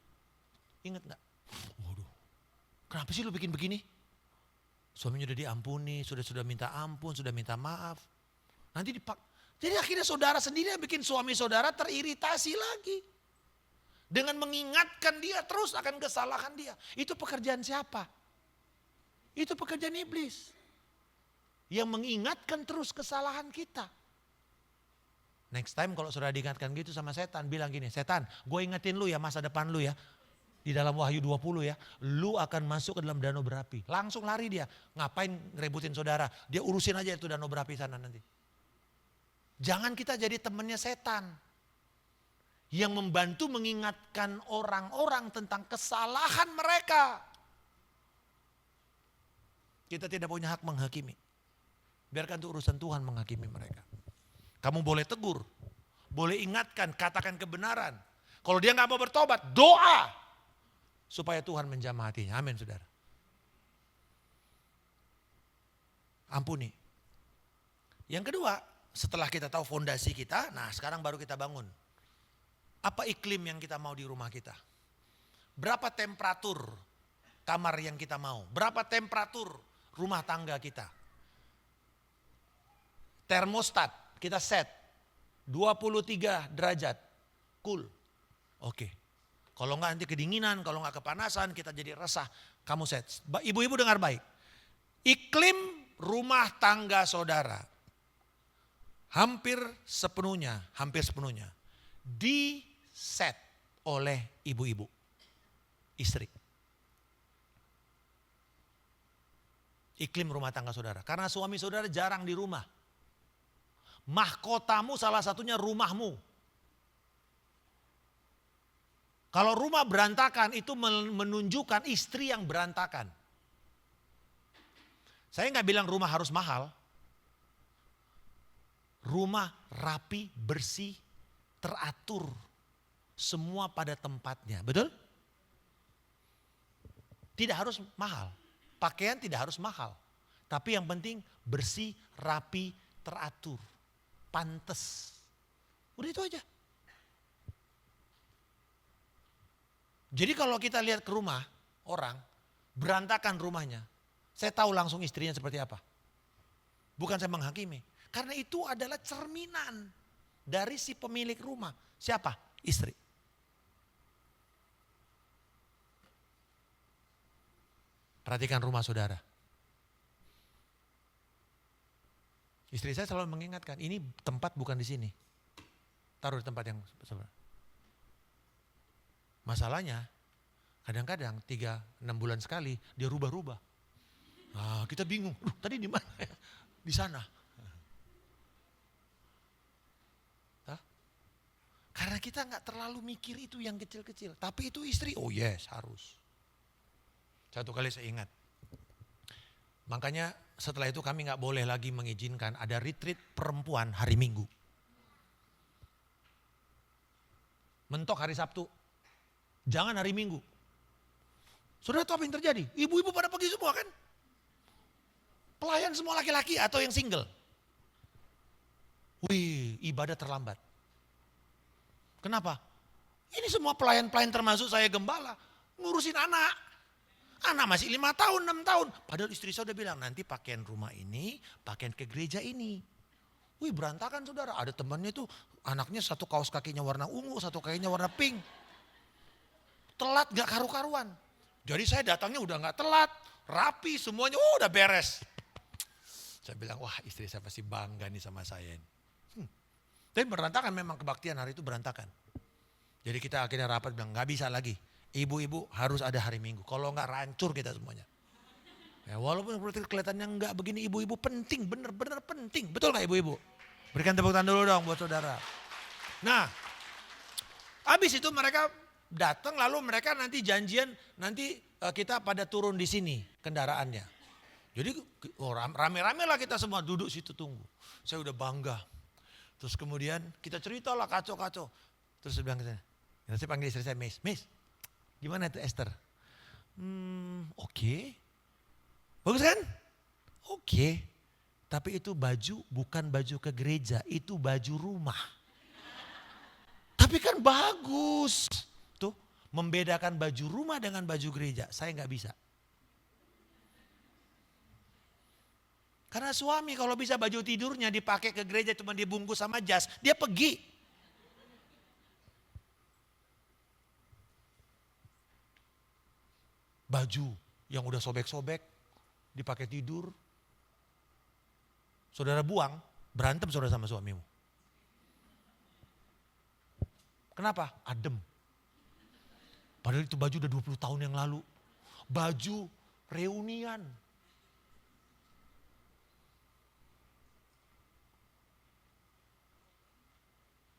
Ingat gak? Waduh, kenapa sih lu bikin begini? Suaminya udah diampuni, sudah minta ampun, sudah minta maaf. Nanti jadi akhirnya saudara sendiri yang bikin suami saudara teriritasi lagi. Dengan mengingatkan dia terus akan kesalahan dia. Itu pekerjaan siapa? Itu pekerjaan iblis. Yang mengingatkan terus kesalahan kita. Next time kalau saudara diingatkan gitu sama setan, bilang gini, setan gue ingetin lu ya masa depan lu ya. Di dalam Wahyu 20 ya, lu akan masuk ke dalam danau berapi. Langsung lari dia, ngapain ngerebutin saudara. Dia urusin aja itu danau berapi sana nanti. Jangan kita jadi temannya setan. Yang membantu mengingatkan orang-orang tentang kesalahan mereka. Kita tidak punya hak menghakimi. Biarkan itu urusan Tuhan menghakimi mereka. Kamu boleh tegur, boleh ingatkan, katakan kebenaran. Kalau dia gak mau bertobat, doa. Supaya Tuhan menjamah hatinya. Amin saudara. Ampuni. Yang kedua, setelah kita tahu fondasi kita, nah sekarang baru kita bangun. Apa iklim yang kita mau di rumah kita? Berapa temperatur kamar yang kita mau? Berapa temperatur rumah tangga kita? Termostat kita set 23 derajat. Cool. Oke. Kalau enggak nanti kedinginan, kalau enggak kepanasan, kita jadi resah. Kamu set. Ibu-ibu dengar baik. Iklim rumah tangga saudara hampir sepenuhnya di-set oleh ibu-ibu, istri. Iklim rumah tangga saudara. Karena suami saudara jarang di rumah. Mahkotamu salah satunya rumahmu. Kalau rumah berantakan itu menunjukkan istri yang berantakan. Saya nggak bilang rumah harus mahal. Rumah rapi, bersih, teratur. Semua pada tempatnya, betul? Tidak harus mahal. Pakaian tidak harus mahal. Tapi yang penting bersih, rapi, teratur. Pantes. Udah itu aja. Jadi kalau kita lihat ke rumah orang, berantakan rumahnya. Saya tahu langsung istrinya seperti apa. Bukan saya menghakimi. Karena itu adalah cerminan dari si pemilik rumah. Siapa? Istri. Perhatikan rumah saudara. Istri saya selalu mengingatkan, ini tempat bukan di sini. Taruh di tempat yang sebelah. Masalahnya, kadang-kadang 3-6 bulan sekali dia rubah-rubah. Nah, kita bingung, tadi di mana ya? Di sana. Hah? Karena kita nggak terlalu mikir itu yang kecil-kecil. Tapi itu istri, oh yes harus. Satu kali saya ingat. Makanya setelah itu kami nggak boleh lagi mengizinkan ada retreat perempuan hari Minggu. Mentok hari Sabtu. Jangan hari Minggu. Saudara tahu apa yang terjadi? Ibu-ibu pada pergi semua kan? Pelayan semua laki-laki atau yang single. Wih, ibadah terlambat. Kenapa? Ini semua pelayan-pelayan termasuk saya gembala. Ngurusin anak. Anak masih 5 tahun, 6 tahun. Padahal istri saya udah bilang, nanti pakaian rumah ini, pakaian ke gereja ini. Wih, berantakan saudara. Ada temannya tuh, anaknya satu kaos kakinya warna ungu, satu kakinya warna pink. Telat gak karu-karuan. Jadi saya datangnya udah gak telat. Rapi semuanya, udah beres. Saya bilang, wah istri saya pasti bangga nih sama saya. Tapi berantakan memang kebaktian hari itu berantakan. Jadi kita akhirnya rapat bilang, gak bisa lagi. Ibu-ibu harus ada hari Minggu. Kalau gak rancur kita semuanya. Ya, walaupun kelihatannya gak begini, ibu-ibu penting, bener-bener penting. Betul gak ibu-ibu? Berikan tepuk tangan dulu dong buat saudara. Nah, habis itu mereka datang lalu mereka nanti janjian nanti kita pada turun di sini kendaraannya. Jadi rame-rame lah kita semua duduk situ tunggu. Saya udah bangga. Terus kemudian kita cerita lah kacau-kacau. Terus saya bilang ke saya, saya panggil istri saya, Miss, gimana itu Esther? Oke. Bagus kan? Oke. Tapi itu baju bukan baju ke gereja, itu baju rumah. Tapi kan bagus. Tuh, membedakan baju rumah dengan baju gereja, saya nggak bisa. Karena suami kalau bisa baju tidurnya dipakai ke gereja cuma dibungkus sama jas, dia pergi. Baju yang udah sobek-sobek dipakai tidur. Saudara buang, berantem saudara sama suamimu. Kenapa? Adem. Padahal itu baju udah 20 tahun yang lalu. Baju reunian.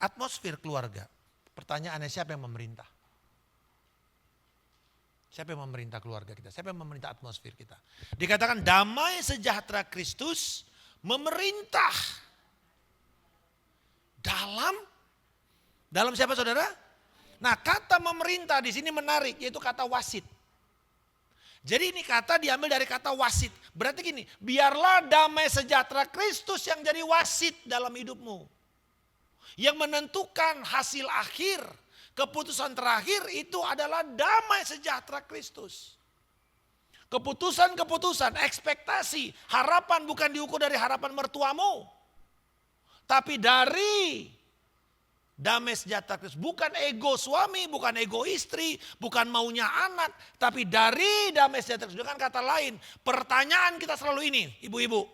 Atmosfer keluarga. Pertanyaannya siapa yang memerintah? Siapa yang memerintah keluarga kita? Siapa yang memerintah atmosfer kita? Dikatakan damai sejahtera Kristus memerintah. Dalam siapa saudara? Nah, kata memerintah di sini menarik, yaitu kata wasit. Jadi ini kata diambil dari kata wasit. Berarti gini, biarlah damai sejahtera Kristus yang jadi wasit dalam hidupmu. Yang menentukan hasil akhir, keputusan terakhir itu adalah damai sejahtera Kristus. Keputusan-keputusan, ekspektasi, harapan bukan diukur dari harapan mertuamu. Tapi dari Damai sejahtera Kristus. Bukan ego suami, bukan ego istri, bukan maunya anak. Tapi dari damai sejahtera Kristus. Dengan kata lain, pertanyaan kita selalu ini, ibu-ibu.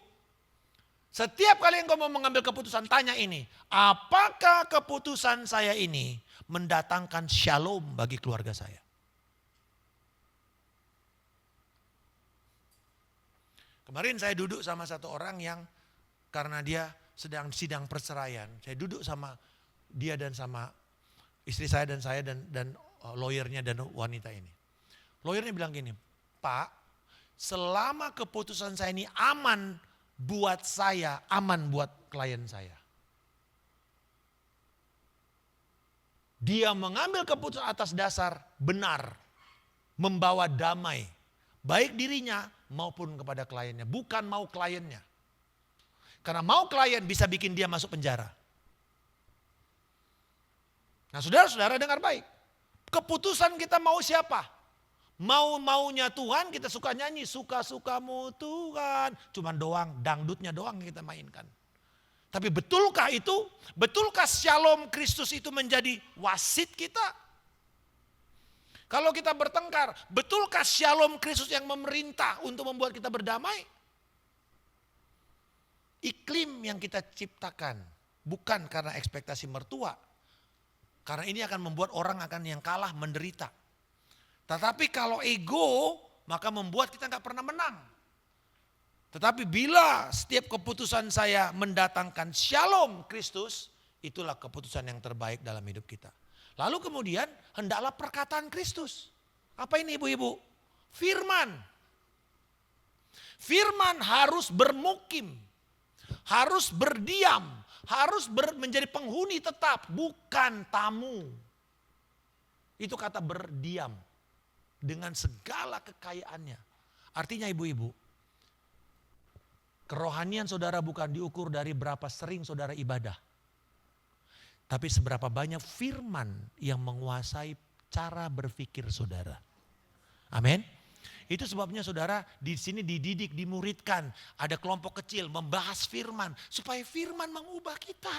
Setiap kali engkau mau mengambil keputusan, tanya ini. Apakah keputusan saya ini mendatangkan shalom bagi keluarga saya? Kemarin saya duduk sama satu orang yang karena dia sedang sidang perceraian. Saya duduk sama dia dan sama istri saya dan lawyernya dan wanita ini. Lawyernya bilang gini, Pak, selama keputusan saya ini aman buat saya, aman buat klien saya. Dia mengambil keputusan atas dasar benar, membawa damai, baik dirinya maupun kepada kliennya, bukan mau kliennya. Karena mau klien bisa bikin dia masuk penjara. Nah saudara-saudara dengar baik. Keputusan kita mau siapa? Mau-maunya Tuhan, kita suka nyanyi. Suka-sukamu Tuhan. Cuman doang, dangdutnya doang yang kita mainkan. Tapi betulkah itu? Betulkah shalom Kristus itu menjadi wasit kita? Kalau kita bertengkar, betulkah shalom Kristus yang memerintah untuk membuat kita berdamai? Iklim yang kita ciptakan bukan karena ekspektasi mertua. Karena ini akan membuat orang yang kalah menderita. Tetapi kalau ego, maka membuat kita gak pernah menang. Tetapi bila setiap keputusan saya mendatangkan shalom Kristus, itulah keputusan yang terbaik dalam hidup kita. Lalu kemudian hendaklah perkataan Kristus. Apa ini ibu-ibu? Firman. Firman harus bermukim. Harus berdiam. Harus menjadi penghuni tetap. Bukan tamu. Itu kata berdiam. Dengan segala kekayaannya. Artinya ibu-ibu. Kerohanian saudara bukan diukur dari berapa sering saudara ibadah. Tapi seberapa banyak firman yang menguasai cara berpikir saudara. Amin. Itu sebabnya saudara di sini dididik, dimuridkan. Ada kelompok kecil membahas firman. Supaya firman mengubah kita.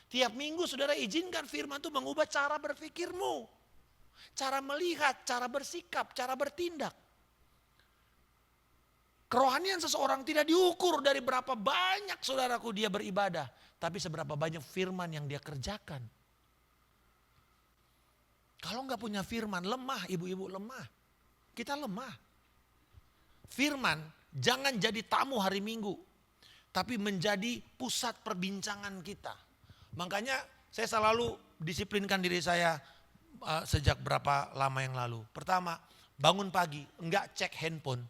Tiap minggu saudara izinkan firman itu mengubah cara berpikirmu. Cara melihat, cara bersikap, cara bertindak. Kerohanian seseorang tidak diukur dari berapa banyak saudaraku dia beribadah. Tapi seberapa banyak firman yang dia kerjakan. Kalau nggak punya firman, lemah ibu-ibu, lemah. Kita lemah. Firman jangan jadi tamu hari Minggu. Tapi menjadi pusat perbincangan kita. Makanya saya selalu disiplinkan diri saya sejak berapa lama yang lalu. Pertama, bangun pagi, enggak cek handphone.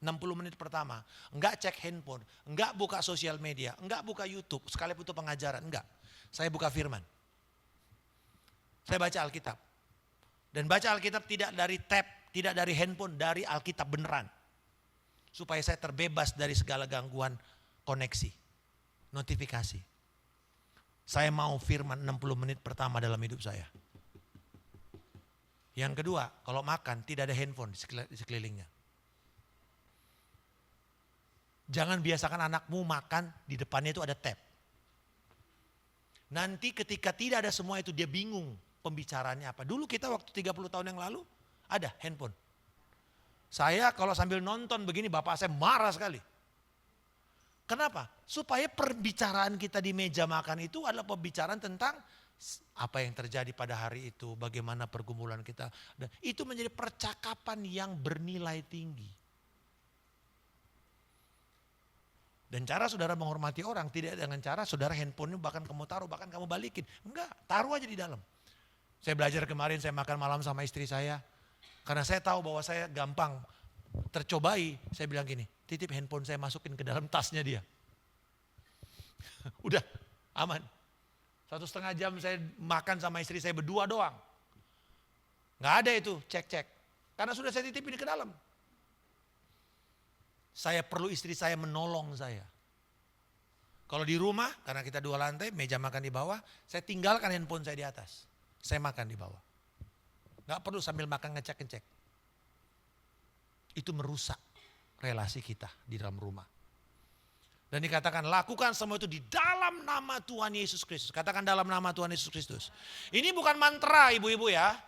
60 menit pertama, enggak cek handphone, enggak buka sosial media, enggak buka YouTube, sekalipun itu pengajaran, enggak. Saya buka firman. Saya baca Alkitab. Dan baca Alkitab tidak dari tab, tidak dari handphone, dari Alkitab beneran. Supaya saya terbebas dari segala gangguan koneksi, notifikasi. Saya mau firman 60 menit pertama dalam hidup saya. Yang kedua, kalau makan tidak ada handphone di sekelilingnya. Jangan biasakan anakmu makan di depannya itu ada tab. Nanti ketika tidak ada semua itu dia bingung pembicaraannya apa. Dulu kita waktu 30 tahun yang lalu ada handphone. Saya kalau sambil nonton begini bapak saya marah sekali. Kenapa? Supaya perbicaraan kita di meja makan itu adalah pembicaraan tentang apa yang terjadi pada hari itu, bagaimana pergumulan kita. Dan itu menjadi percakapan yang bernilai tinggi. Dan cara saudara menghormati orang tidak dengan cara saudara handphonenya bahkan kamu taruh, bahkan kamu balikin. Enggak, taruh aja di dalam. Saya belajar kemarin, saya makan malam sama istri saya. Karena saya tahu bahwa saya gampang tercobai. Saya bilang gini, titip handphone saya masukin ke dalam tasnya dia. Udah, aman. 1,5 jam saya makan sama istri saya berdua doang. Enggak ada itu, cek-cek. Karena sudah saya titipin ke dalam. Saya perlu istri saya menolong saya. Kalau di rumah, karena kita 2 lantai, meja makan di bawah, saya tinggalkan handphone saya di atas. Saya makan di bawah. Gak perlu sambil makan ngecek-ngecek. Itu merusak relasi kita di dalam rumah. Dan dikatakan lakukan semua itu di dalam nama Tuhan Yesus Kristus. Katakan dalam nama Tuhan Yesus Kristus. Ini bukan mantra ibu-ibu ya.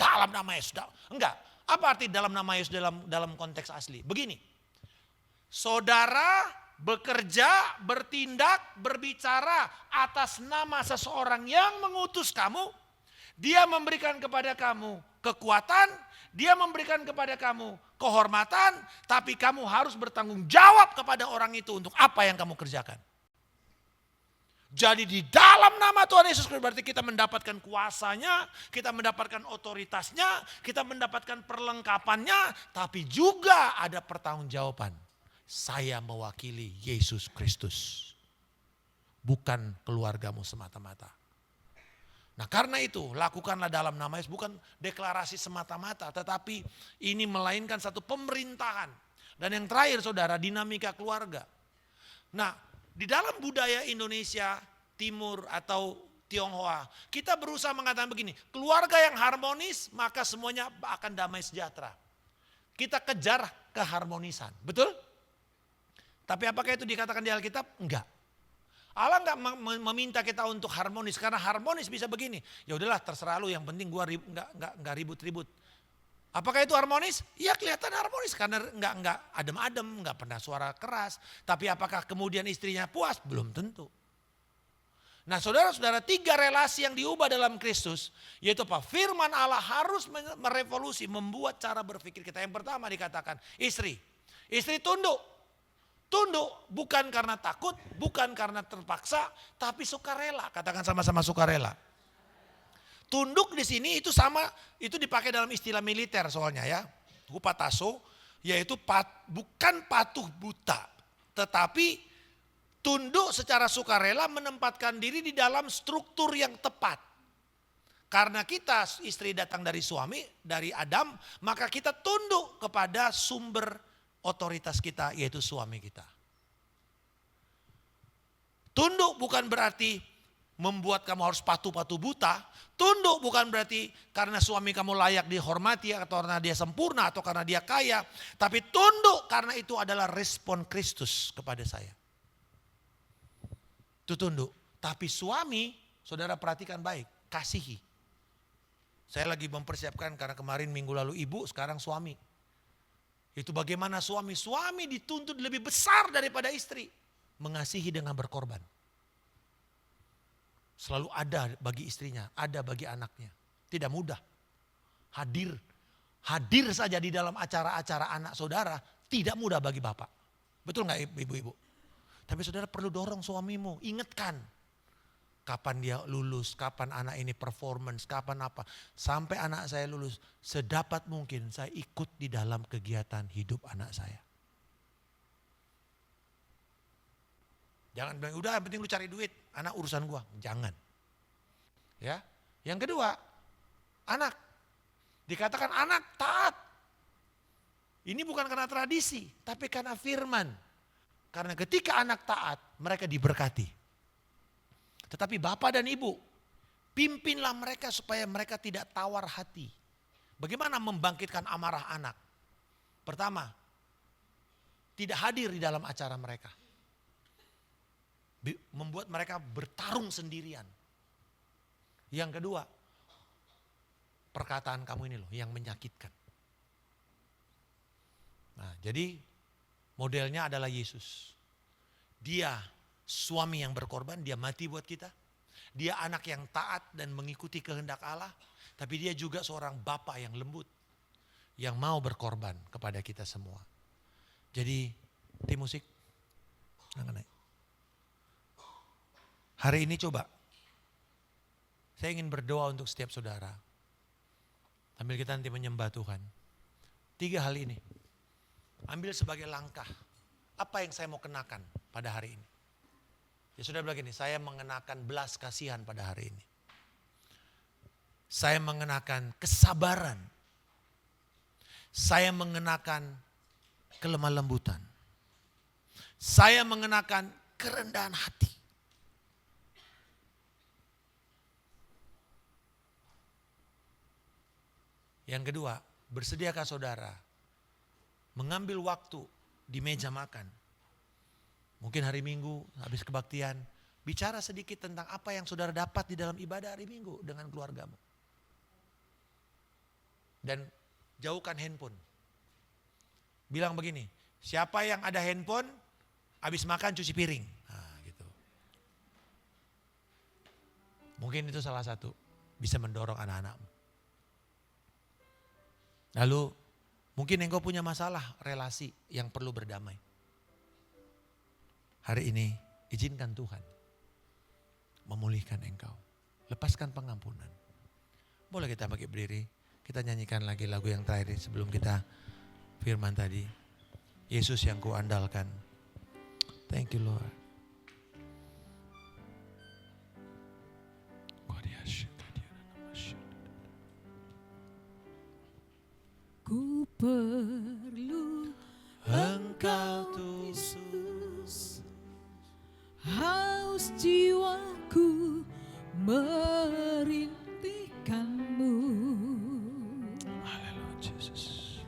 Dalam nama Yesus. Enggak. Apa arti dalam nama Yesus dalam konteks asli? Begini. Saudara bekerja, bertindak, berbicara atas nama seseorang yang mengutus kamu. Dia memberikan kepada kamu kekuatan, dia memberikan kepada kamu kehormatan, tapi kamu harus bertanggung jawab kepada orang itu untuk apa yang kamu kerjakan. Jadi di dalam nama Tuhan Yesus Kristus berarti kita mendapatkan kuasanya, kita mendapatkan otoritasnya, kita mendapatkan perlengkapannya, tapi juga ada pertanggungjawaban. Saya mewakili Yesus Kristus, bukan keluargamu semata-mata. Nah karena itu lakukanlah dalam nama Yesus, bukan deklarasi semata-mata, tetapi ini melainkan satu pemerintahan. Dan yang terakhir saudara, dinamika keluarga. Nah di dalam budaya Indonesia Timur atau Tionghoa, kita berusaha mengatakan begini, keluarga yang harmonis maka semuanya akan damai sejahtera. Kita kejar keharmonisan, betul? Tapi apakah itu dikatakan di Alkitab? Enggak. Allah enggak meminta kita untuk harmonis, karena harmonis bisa begini. Ya udahlah terserah lu, yang penting gua enggak ribut-ribut. Apakah itu harmonis? Ya kelihatan harmonis karena enggak adem-adem, enggak pernah suara keras. Tapi apakah kemudian istrinya puas? Belum tentu. Nah saudara-saudara, 3 relasi yang diubah dalam Kristus, yaitu apa? Firman Allah harus merevolusi, membuat cara berpikir kita. Yang pertama dikatakan istri tunduk. Tunduk bukan karena takut, bukan karena terpaksa, tapi sukarela. Katakan sama-sama sukarela. Tunduk di sini itu sama, itu dipakai dalam istilah militer soalnya ya. Hupataso, yaitu bukan patuh buta, tetapi tunduk secara sukarela, menempatkan diri di dalam struktur yang tepat. Karena kita istri datang dari suami, dari Adam, maka kita tunduk kepada sumber otoritas kita, yaitu suami kita. Tunduk bukan berarti membuat kamu harus patuh-patuh buta. Tunduk bukan berarti karena suami kamu layak dihormati atau karena dia sempurna atau karena dia kaya. Tapi tunduk karena itu adalah respon Kristus kepada saya. Itu tunduk. Tapi suami, saudara perhatikan baik, kasihi. Saya lagi mempersiapkan karena kemarin minggu lalu ibu, sekarang suami. Itu bagaimana suami dituntut lebih besar daripada istri. Mengasihi dengan berkorban. Selalu ada bagi istrinya, ada bagi anaknya. Tidak mudah. Hadir saja di dalam acara-acara anak saudara, tidak mudah bagi bapak. Betul gak ibu-ibu? Tapi saudara perlu dorong suamimu, ingatkan. Kapan dia lulus, kapan anak ini performance, kapan apa. Sampai anak saya lulus, sedapat mungkin saya ikut di dalam kegiatan hidup anak saya. Jangan bilang, udah yang penting lu cari duit, anak urusan gua. Jangan. Ya. Yang kedua, anak. Dikatakan anak taat. Ini bukan karena tradisi, tapi karena firman. Karena ketika anak taat, mereka diberkati. Tetapi bapak dan ibu, pimpinlah mereka supaya mereka tidak tawar hati. Bagaimana membangkitkan amarah anak? Pertama, tidak hadir di dalam acara mereka. Membuat mereka bertarung sendirian. Yang kedua, perkataan kamu ini loh yang menyakitkan. Nah, jadi modelnya adalah Yesus. Dia suami yang berkorban, dia mati buat kita. Dia anak yang taat dan mengikuti kehendak Allah. Tapi dia juga seorang bapa yang lembut. Yang mau berkorban kepada kita semua. Jadi tim musik. Hari ini coba. Saya ingin berdoa untuk setiap saudara. Sambil kita nanti menyembah Tuhan. 3 hal ini. Ambil sebagai langkah. Apa yang saya mau kenakan pada hari ini? Ya sudah bilang gini, saya mengenakan belas kasihan pada hari ini. Saya mengenakan kesabaran. Saya mengenakan kelemah lembutan. Saya mengenakan kerendahan hati. Yang kedua, bersediakah saudara mengambil waktu di meja makan, Mungkin hari Minggu habis kebaktian, bicara sedikit tentang apa yang saudara dapat di dalam ibadah hari Minggu dengan keluargamu. Dan jauhkan handphone. Bilang begini, siapa yang ada handphone, habis makan cuci piring. Nah, gitu. Mungkin itu salah satu, bisa mendorong anak-anakmu. Lalu mungkin engkau punya masalah relasi yang perlu berdamai. Hari ini izinkan Tuhan memulihkan engkau. Lepaskan pengampunan. Boleh kita bangkit berdiri. Kita nyanyikan lagi lagu yang terakhir sebelum kita firman tadi. Yesus yang kuandalkan. Thank you Lord. Ku perlu Engkau Yesus. Haus jiwaku merintikanmu. Haleluya Yesus.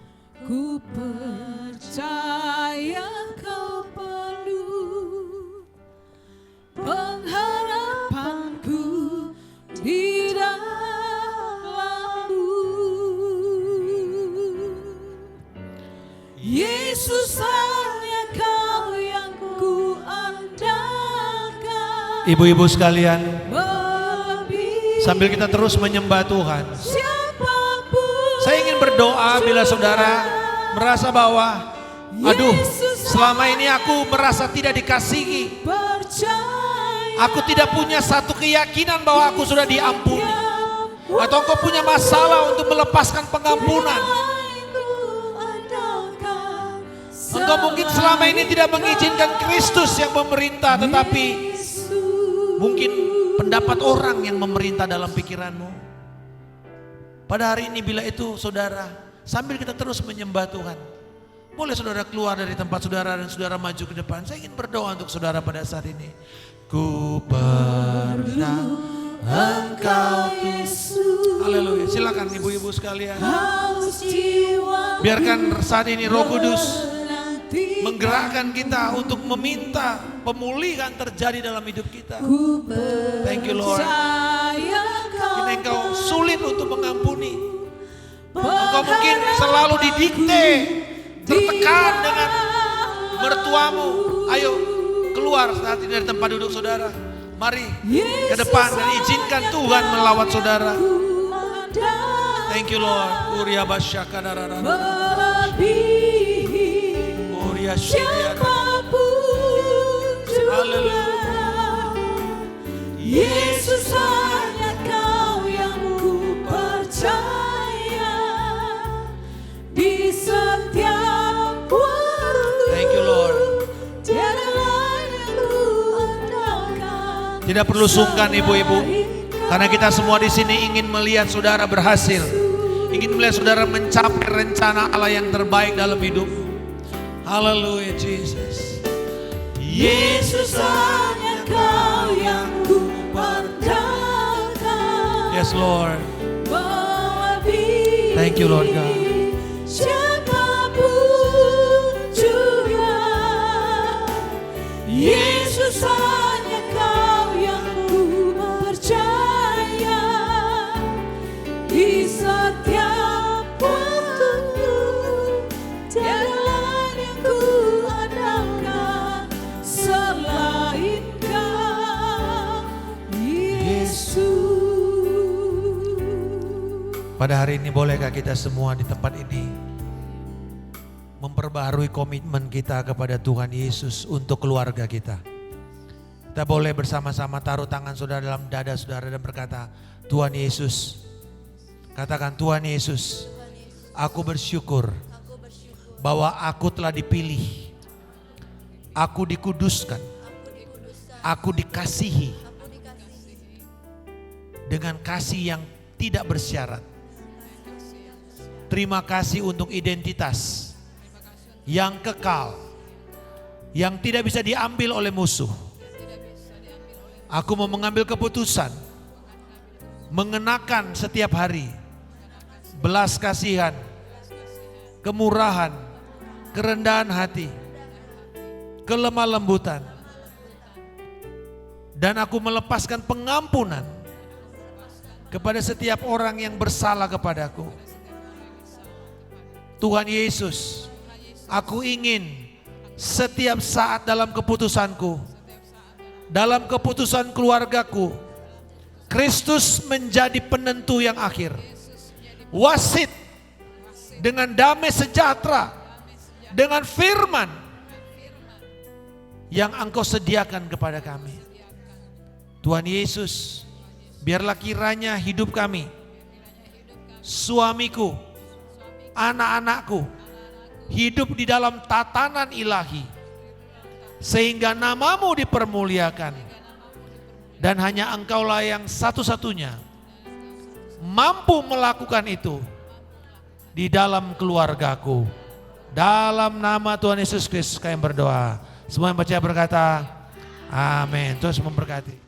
Ku percaya kau perlu pengharapanku di dalammu. Yesus hanya kau yang ku andalkan. Ibu-ibu sekalian, Melebihi sambil kita terus menyembah Tuhan, siapapun. saya ingin berdoa bila saudara merasa bahwa, aduh, selama ini aku merasa tidak dikasihi. Percaya Aku tidak punya satu keyakinan bahwa aku sudah diampuni. Atau engkau punya masalah untuk melepaskan pengampunan. Engkau mungkin selama ini tidak mengizinkan Kristus yang memerintah, tetapi mungkin pendapat orang yang memerintah dalam pikiranmu. Pada hari ini bila itu saudara, sambil kita terus menyembah Tuhan, boleh saudara keluar dari tempat saudara dan saudara maju ke depan. Saya ingin berdoa untuk saudara pada saat ini. Ku pernah Engkau Yesus. Haleluya. Silakan ibu-ibu sekalian. Biarkan saat ini Roh Kudus menggerakkan kita untuk meminta pemulihan terjadi dalam hidup kita. Thank you Lord. Ini engkau sulit untuk mengampuni. Engkau mungkin selalu didikte, tertekan dengan mertuamu. Ayo keluar saat ini dari tempat duduk saudara. Mari ke depan dan izinkan Tuhan melawat saudara. Thank you Lord. Uria basyaka darara. Uria siapapun juga. Yesus hanya kau yang ku percaya di setiap waktu. Thank you Lord. Tiada lain yang ku andalkan. Tidak perlu sungkan ibu-ibu, karena kita semua di sini ingin melihat saudara berhasil, ingin melihat saudara mencapai rencana Allah yang terbaik dalam hidup. Haleluya Jesus. Yesus hanya kau yang ku andalkan. Yes Lord. Melebihi Thank you Lord God. siapapun juga. Yesus hanya kau yang ku percaya di setiap waktu. Tiada lain yang ku andalkan selain kau, Yesus. Pada hari ini bolehkah kita semua di tempat ini memperbaharui komitmen kita kepada Tuhan Yesus untuk keluarga kita. Kita boleh bersama-sama taruh tangan saudara dalam dada saudara dan berkata, Tuhan Yesus, katakan Tuhan Yesus, aku bersyukur bahwa aku telah dipilih, aku dikuduskan, aku dikasihi dengan kasih yang tidak bersyarat. Terima kasih untuk identitas yang kekal, yang tidak bisa diambil oleh musuh. Aku mau mengambil keputusan, mengenakan setiap hari belas kasihan, kemurahan, kerendahan hati, kelemah lembutan, dan aku melepaskan pengampunan kepada setiap orang yang bersalah kepadaku. Tuhan Yesus, aku ingin setiap saat dalam keputusanku, dalam keputusan keluargaku, Kristus menjadi penentu yang akhir. Wasit dengan damai sejahtera, dengan firman yang Engkau sediakan kepada kami. Tuhan Yesus, biarlah kiranya hidup kami, suamiku, anak-anakku, hidup di dalam tatanan ilahi, sehingga namamu dipermuliakan. Dan hanya Engkaulah yang satu-satunya mampu melakukan itu di dalam keluargaku. Dalam nama Tuhan Yesus Kristus kami berdoa. Semua yang percaya berkata, amin. Terus memberkati.